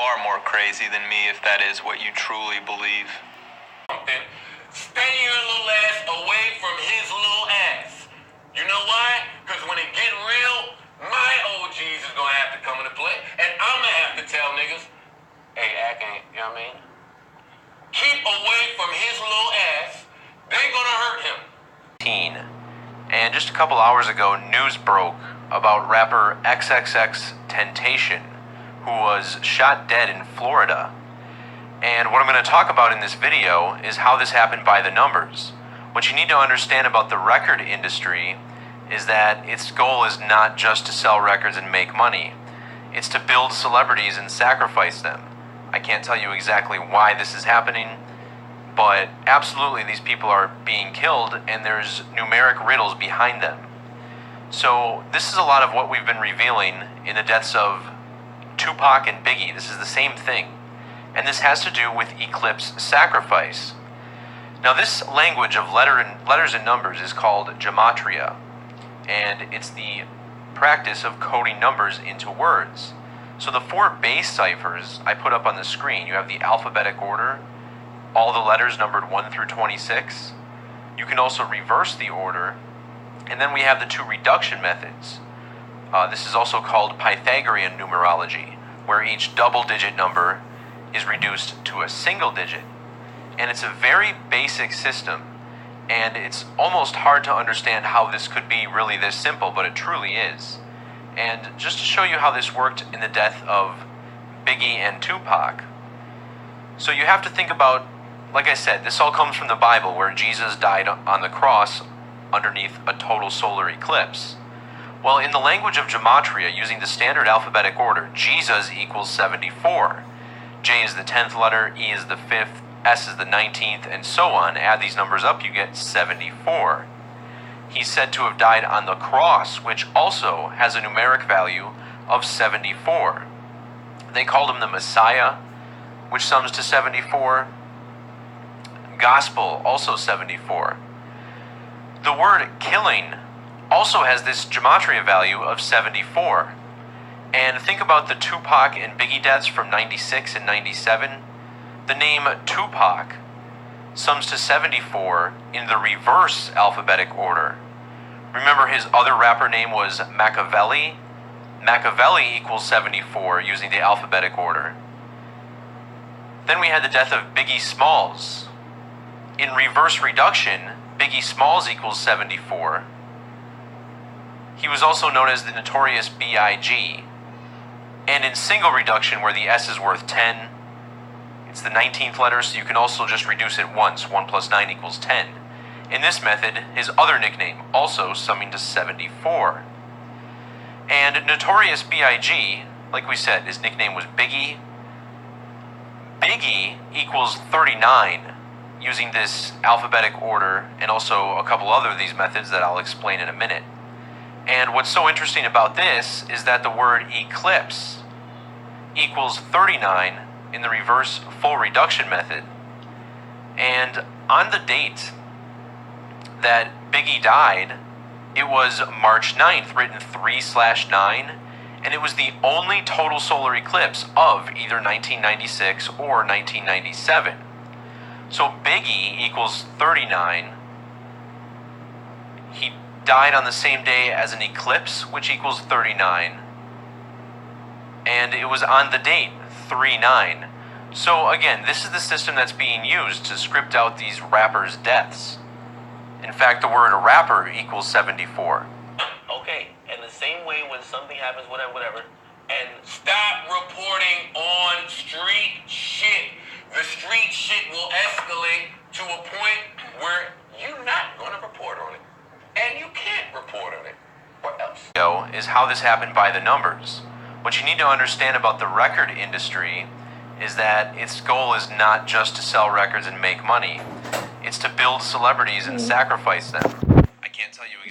are more crazy than me if that is what you truly believe. Stay your little ass away from his little ass. You know why? Because when it get real, my OGs is gonna have to come into play, and I'm gonna have to tell niggas, hey, act ain't, you know what I mean? Keep away from his little ass. They gonna hurt him. And just a couple hours ago, news broke about rapper XXXTentacion, who was shot dead in Florida. And what I'm going to talk about in this video is how this happened by the numbers. What you need to understand about the record industry is that its goal is not just to sell records and make money. It's to build celebrities and sacrifice them. I can't tell you exactly why this is happening, but absolutely these people are being killed and there's numeric riddles behind them. So this is a lot of what we've been revealing in the deaths of Tupac and Biggie. This is the same thing. And this has to do with eclipse sacrifice. Now this language of letters and numbers is called gematria, and it's the practice of coding numbers into words. So the 4 base ciphers I put up on the screen, you have the alphabetic order, all the letters numbered 1 through 26. You can also reverse the order, and then we have the 2 reduction methods. This is also called Pythagorean numerology, where each double-digit number is reduced to a single digit. And it's a very basic system, and it's almost hard to understand how this could be really this simple, but it truly is. And just to show you how this worked in the death of Biggie and Tupac, so you have to think about, like I said, this all comes from the Bible, where Jesus died on the cross underneath a total solar eclipse. Well, in the language of gematria, using the standard alphabetic order, Jesus equals 74. J is the 10th letter, E is the 5th, S is the 19th, and so on. Add these numbers up, you get 74. He's said to have died on the cross, which also has a numeric value of 74. They called him the Messiah, which sums to 74. Gospel, also 74. The word killing also has this gematria value of 74. And think about the Tupac and Biggie deaths from 96 and 97. The name Tupac sums to 74 in the reverse alphabetic order. Remember, his other rapper name was Machiavelli? Machiavelli equals 74 using the alphabetic order. Then we had the death of Biggie Smalls. In reverse reduction, Biggie Smalls equals 74. He was also known as the notorious B.I.G. And in single reduction, where the S is worth 10, it's the 19th letter, so you can also just reduce it once. 1 plus 9 equals 10. In this method, his other nickname, also summing to 74. And notorious B.I.G., like we said, his nickname was Biggie. Biggie equals 39, using this alphabetic order, and also a couple other of these methods that I'll explain in a minute. And what's so interesting about this is that the word eclipse equals 39 in the reverse full reduction method. And on the date that Biggie died, it was March 9th, written 3/9, and it was the only total solar eclipse of either 1996 or 1997. So Biggie equals 39. He died on the same day as an eclipse, which equals 39. And it was on the date, 3/9. So again, this is the system that's being used to script out these rappers' deaths. In fact, the word rapper equals 74. Okay, and the same way when something happens, whatever, and stop reporting on street shit. The street shit will escalate to a point where you're not going to report on it. And you can't report on it. What else? Is how this happened by the numbers. What you need to understand about the record industry is that its goal is not just to sell records and make money. It's to build celebrities and sacrifice them. I can't tell you exactly.